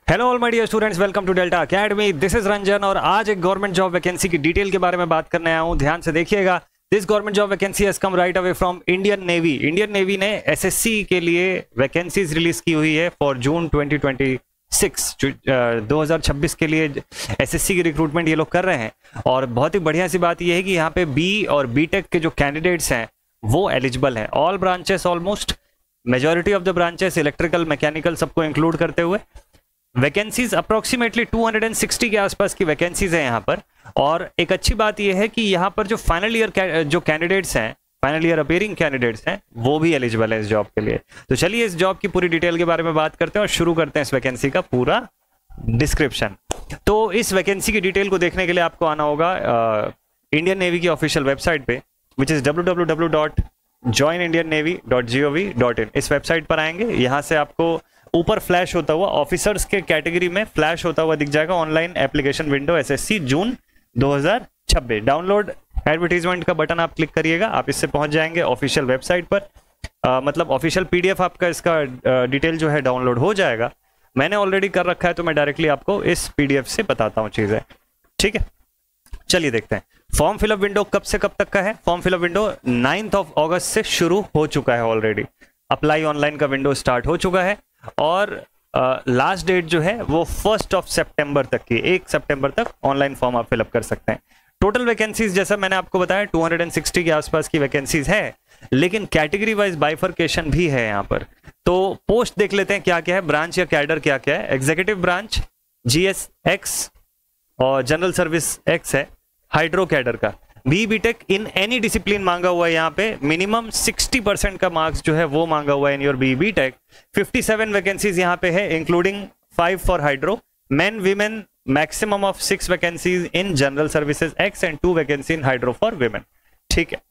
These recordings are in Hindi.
Hello all my dear students, welcome to Delta Academy. This is Ranjan और आज एक गवर्नमेंट जॉब वैकेंसी की डिटेल के बारे में बात करने आया हूं। ध्यान से देखिएगा। This government job vacancy has come right away from Indian navy. Indian navy ने एसएससी के लिए वैकेंसीज रिलीज की हुई है फॉर जून 2026। 2026 के लिए एसएससी की रिक्रूटमेंट ये लोग कर रहे हैं। और बहुत ही बढ़िया सी बात ये है कि यहाँ पे बी और बीटेक के जो कैंडिडेट्स हैं वो एलिजिबल हैं। All branches, almost majority of the branches, electrical, mechanical, सबको इंक्लूड करते हुए वैकेंसीज अप्रोक्सीमेटली 260 के आसपास की वैकेंसीज है यहाँ पर। और एक अच्छी बात यह है कि यहाँ पर जो फाइनल ईयर जो कैंडिडेट्स हैं, फाइनल ईयर अपीयरिंग कैंडिडेट्स हैं, वो भी एलिजिबल है इस जॉब के लिए। तो चलिए इस जॉब की पूरी डिटेल के बारे में बात करते हैं और शुरू करते हैं इस वैकेंसी का पूरा डिस्क्रिप्शन। तो इस वैकेंसी की डिटेल को देखने के लिए आपको आना होगा इंडियन नेवी की ऑफिशियल वेबसाइट पे, विच इज www.joinindiannavy.gov.in। इस वेबसाइट पर आएंगे, यहाँ से आपको ऊपर फ्लैश होता हुआ ऑफिसर्स के कैटेगरी में फ्लैश होता हुआ दिख जाएगा ऑनलाइन एप्लीकेशन विंडो एसएससी जून 2026। डाउनलोड एडवर्टीजमेंट का बटन आप क्लिक करिएगा, आप इससे पहुंच जाएंगे ऑफिशियल वेबसाइट पर। मतलब ऑफिशियल पीडीएफ आपका इसका डिटेल जो है डाउनलोड हो जाएगा। मैंने ऑलरेडी कर रखा है तो मैं डायरेक्टली आपको इस पीडीएफ से बताता हूँ चीजें, ठीक है। चलिए देखते हैं फॉर्म फिलअप विंडो कब से कब तक का है। फॉर्म फिलअप विंडो 9 अगस्त से शुरू हो चुका है ऑलरेडी। अप्लाई ऑनलाइन का विंडो स्टार्ट हो चुका है और लास्ट डेट जो है वो 1 सितंबर तक की, 1 सितंबर तक ऑनलाइन फॉर्म आप फिलअप कर सकते हैं। टोटल वैकेंसीज जैसा मैंने आपको बताया 260 के आसपास की वैकेंसीज है, लेकिन कैटेगरी वाइज बाइफर्केशन भी है यहाँ पर। तो पोस्ट देख लेते हैं क्या क्या है, ब्रांच या कैडर क्या क्या है। एग्जीक्यूटिव ब्रांच जीएस एक्स और जनरल सर्विस एक्स है। हाइड्रो कैडर का B BTech in any discipline मांगा हुआ है यहाँ पे। मिनिमम 60% का मार्क्स जो है वो मांगा हुआ है in your B BTech. 57 vacancies यहाँ पे है, including 5 for hydro. Men women maximum of 6 vacancies in general services X and 2 vacancy in hydro for women, ठीक है।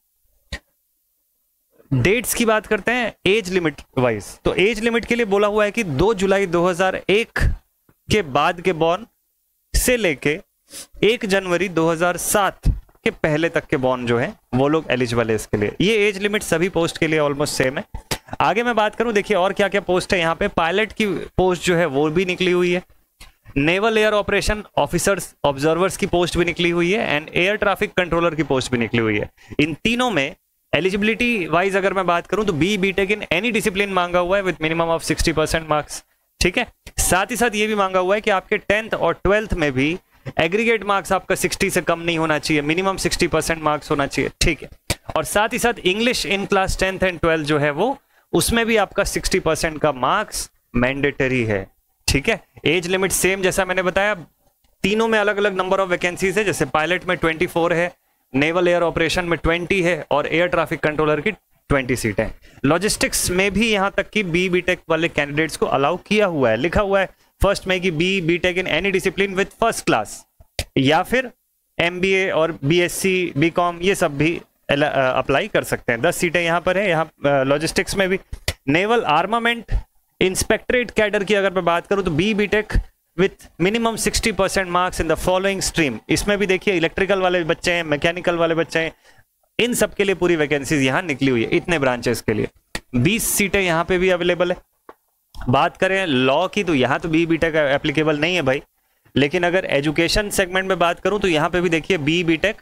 डेट्स की बात करते हैं एज लिमिट वाइज। तो एज लिमिट के लिए बोला हुआ है कि 2 जुलाई 2001 के बाद के बॉर्न से लेके 1 जनवरी 2007 के पहले तक के बॉर्न जो है वो लोग एलिजिबल है इसके लिए। ये एज लिमिट सभी पोस्ट के लिए ऑलमोस्ट सेम है। आगे मैं बात करूं, देखिए और क्या क्या पोस्ट है यहाँ पे। पायलट की पोस्ट जो है वो भी निकली हुई है। Naval air operation officers observers की पोस्ट भी निकली हुई है एंड एयर ट्रैफिक कंट्रोलर की पोस्ट भी निकली हुई है। इन तीनों में एलिजिबिलिटी वाइज अगर मैं बात करूं तो B BTech in any discipline मांगा हुआ है विद मिनिमम ऑफ 60% मार्क्स, ठीक है। साथ ही साथ ये भी मांगा हुआ है कि आपके 10th और 12th में भी एग्रीगेट मार्क्स आपका 60 से कम नहीं होना चाहिए, मिनिमम 60% मार्क्स होना चाहिए, ठीक है। और साथ ही साथ English in class 10th and 12th जो है वो उसमें भी आपका 60% का मार्क्स मैंडेटरी है, ठीक है। एज लिमिट सेम जैसा मैंने बताया, तीनों में अलग अलग नंबर ऑफ वैकेंसीज है। जैसे पायलट में 24 है, नेवल एयर ऑपरेशन में 20 है और एयर ट्रैफिक कंट्रोलर की 20 सीट है। लॉजिस्टिक्स में भी यहां तक कि बी बीटेक वाले कैंडिडेट्स को अलाउ किया हुआ है। लिखा हुआ है फर्स्ट में कि B BTech in any discipline with first class, या फिर एमबीए और बीएससी बीकॉम ये सब भी अप्लाई कर सकते हैं। 10 सीटें यहाँ पर है। यहाँ लॉजिस्टिक्स में भी नेवल आर्मामेंट इंस्पेक्टरेट कैडर की अगर मैं बात करूं तो B BTech with minimum 60% marks in the following stream. इसमें भी देखिए इलेक्ट्रिकल वाले बच्चे हैं, मैकेनिकल वाले बच्चे हैं, इन सब के लिए पूरी वैकेंसीज यहाँ निकली हुई है। इतने ब्रांचेस के लिए 20 सीटें यहाँ पे भी अवेलेबल है। बात करें लॉ की तो यहाँ तो बी बीटेक एप्लीकेबल नहीं है भाई, लेकिन अगर एजुकेशन सेगमेंट में बात करूं तो यहाँ पे भी देखिए B BTech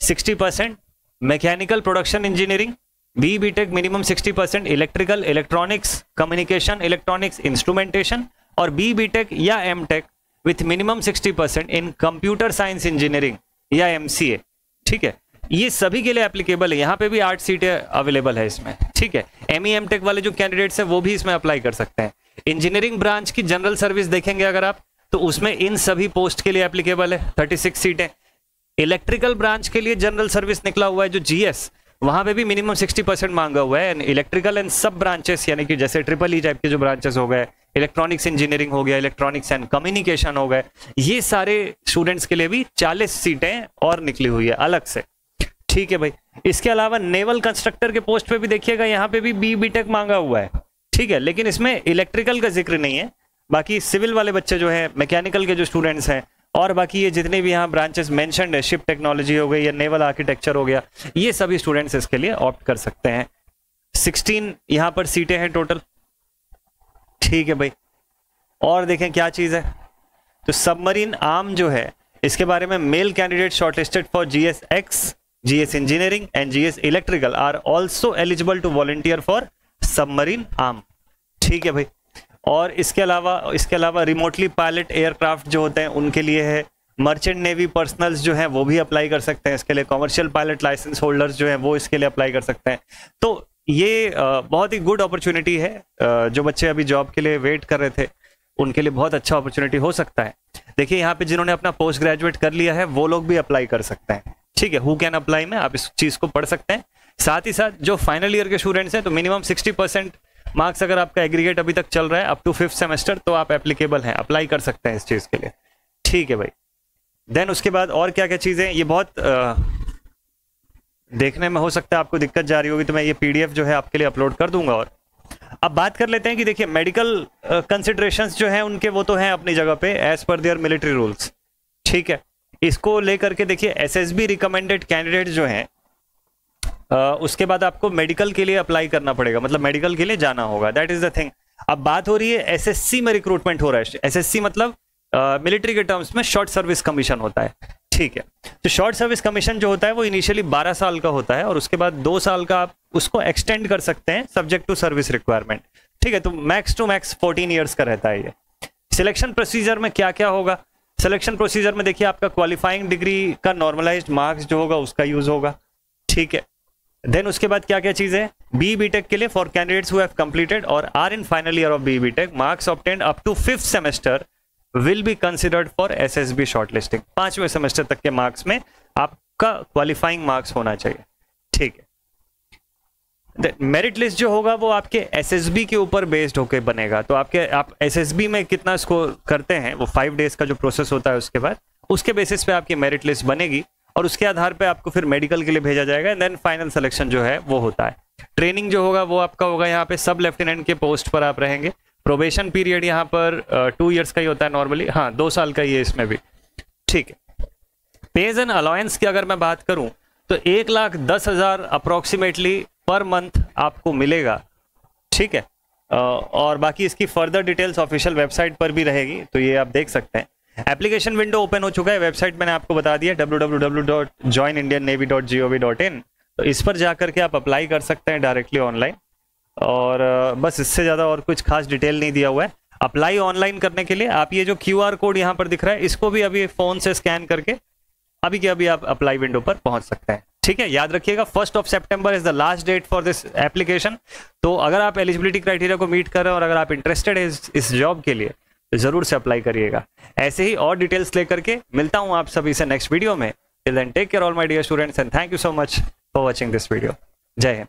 60%, mechanical production engineering B BTech minimum 60%, electrical, electronics, communication electronics, instrumentation और बी बीटेक या M tech with minimum 60% in computer science engineering या एमसीए, ठीक है। ये सभी के लिए एप्लीकेबल है। यहाँ पे भी 8 सीटें अवेलेबल है इसमें, ठीक है। एमई एम टेक वाले जो कैंडिडेट्स हैं वो भी इसमें अप्लाई कर सकते हैं। इंजीनियरिंग ब्रांच की जनरल सर्विस देखेंगे अगर आप तो उसमें इन सभी पोस्ट के लिए एप्लीकेबल है, 36 सीटें। इलेक्ट्रिकल ब्रांच के लिए जनरल सर्विस निकला हुआ है जो जीएस, वहां पे भी मिनिमम 60% मांगा हुआ है। इलेक्ट्रिकल एंड सब ब्रांचेस यानी कि जैसे ट्रिपल ई टाइप के जो ब्रांचेस हो गए, इलेक्ट्रॉनिक्स इंजीनियरिंग हो गया, इलेक्ट्रॉनिक्स एंड कम्युनिकेशन हो गए, ये सारे स्टूडेंट्स के लिए भी 40 सीटें और निकली हुई है अलग से, ठीक है भाई। इसके अलावा नेवल कंस्ट्रक्टर के पोस्ट पे भी देखिएगा, यहाँ पे भी बी बीटेक मांगा हुआ है, ठीक है, लेकिन इसमें इलेक्ट्रिकल का जिक्र नहीं है। बाकी सिविल वाले बच्चे जो हैं, मैकेनिकल के जो स्टूडेंट्स हैं और बाकी ये जितने भी यहाँ ब्रांचेस मेंशन्ड है, शिप टेक्नोलॉजी हो गई या नेवल आर्किटेक्चर हो गया, ये सभी स्टूडेंट्स इसके लिए ऑप्ट कर सकते हैं। 16 यहाँ पर सीटें हैं टोटल, ठीक है भाई। और देखें क्या चीज है, तो सबमरीन आर्म जो है इसके बारे में male candidate shortlisted for GS-X, GS engineering and GS electrical are also eligible to volunteer for submarine arm. ठीक है भाई। और इसके अलावा रिमोटली पायलट एयरक्राफ्ट जो होते हैं उनके लिए है, मर्चेंट नेवी पर्सनल्स जो हैं वो भी अप्लाई कर सकते हैं इसके लिए, कमर्शियल पायलट लाइसेंस होल्डर्स जो हैं वो इसके लिए अप्लाई कर सकते हैं। तो ये बहुत ही गुड अपॉर्चुनिटी है, जो बच्चे अभी जॉब के लिए वेट कर रहे थे उनके लिए बहुत अच्छा अपॉर्चुनिटी हो सकता है। देखिए यहाँ पे जिन्होंने अपना पोस्ट ग्रेजुएट कर लिया है वो लोग भी अप्लाई कर सकते हैं। ठीक है, हु कैन अप्लाई में आप इस चीज को पढ़ सकते हैं। साथ ही साथ जो फाइनल ईयर के स्टूडेंट्स हैं तो मिनिमम 60% मार्क्स अगर आपका एग्रीगेट अभी तक चल रहा है अप टू 5th सेमेस्टर तो आप एप्लीकेबल हैं, अप्लाई कर सकते हैं इस चीज के लिए। ठीक है भाई। देन उसके बाद और क्या क्या चीजें, ये बहुत देखने में हो सकता है आपको दिक्कत जा रही होगी, तो मैं ये PDF जो है आपके लिए अपलोड कर दूंगा। और अब बात कर लेते हैं कि देखिए मेडिकल कंसिडरेशंस जो हैं उनके वो तो हैं अपनी जगह पे as per their military rules. ठीक है, इसको लेकर के देखिए SSB रिकमेंडेड कैंडिडेट जो हैं उसके बाद आपको मेडिकल के लिए अप्लाई करना पड़ेगा, मतलब मेडिकल के लिए जाना होगा, दैट इज द थिंग। अब बात हो रही है SSC में रिक्रूटमेंट हो रहा है। SSC मतलब मिलिट्री के टर्म्स में शॉर्ट सर्विस कमीशन होता है। ठीक है, तो शॉर्ट सर्विस कमीशन जो होता है वो इनिशियली 12 साल का होता है और उसके बाद 2 साल का आप उसको एक्सटेंड कर सकते हैं सब्जेक्ट टू सर्विस रिक्वायरमेंट। ठीक है, तो मैक्स टू मैक्स 14 ईयर्स का रहता है ये। सिलेक्शन प्रोसीजर में क्या क्या होगा, सिलेक्शन प्रोसीजर में देखिए आपका क्वालिफाइंग डिग्री का नॉर्मलाइज्ड मार्क्स जो होगा उसका यूज होगा। ठीक है, देन उसके बाद क्या क्या चीजें, BE-BTech के लिए for candidates who have completed और are in final year of BE-BTech marks obtained up to 5th semester will be considered for SSB shortlisting. 5वें सेमेस्टर तक के मार्क्स में आपका क्वालिफाइंग मार्क्स होना चाहिए। ठीक है, मेरिट लिस्ट जो होगा वो आपके SSB के ऊपर बेस्ड होकर बनेगा। तो आप SSB में कितना स्कोर करते हैं वो 5 डेज का जो प्रोसेस होता है उसके बाद उसके बेसिस पे आपकी मेरिट लिस्ट बनेगी और उसके आधार पे आपको फिर मेडिकल के लिए भेजा जाएगा एंड देन फाइनल सिलेक्शन जो है वो होता है। ट्रेनिंग जो होगा वो आपका होगा यहाँ पे सब लेफ्टिनेंट के पोस्ट पर आप रहेंगे। प्रोबेशन पीरियड यहाँ पर 2 इयर्स का ही होता है नॉर्मली, हाँ 2 साल का ही है इसमें भी। ठीक है, पेज एंड अलाउंस की अगर मैं बात करूं तो 1,10,000 अप्रोक्सीमेटली पर मंथ आपको मिलेगा। ठीक है, और बाकी इसकी फर्दर डिटेल्स ऑफिशियल वेबसाइट पर भी रहेगी, तो ये आप देख सकते हैं। एप्लीकेशन विंडो ओपन हो चुका है, वेबसाइट मैंने आपको बता दिया www.joinindiannavy.gov.in। तो इस पर जाकर के आप अप्लाई कर सकते हैं डायरेक्टली ऑनलाइन, और बस इससे ज़्यादा और कुछ खास डिटेल नहीं दिया हुआ है। अप्लाई ऑनलाइन करने के लिए आप ये जो QR कोड यहाँ पर दिख रहा है इसको भी अभी फ़ोन से स्कैन करके अभी के अभी आप अप्लाई विंडो पर पहुँच सकते हैं। ठीक है, याद रखिएगा 1 सितंबर is the last date for this application. तो अगर आप एलिजिबिलिटी क्राइटेरिया को मीट कर रहे हैं और अगर आप इंटरेस्टेड है इस जॉब के लिए तो जरूर से अप्लाई करिएगा। ऐसे ही और डिटेल्स लेकर के मिलता हूँ आप सभी से नेक्स्ट वीडियो में। Till then take care all my dear students and thank you so much for watching this video. जय हिंद।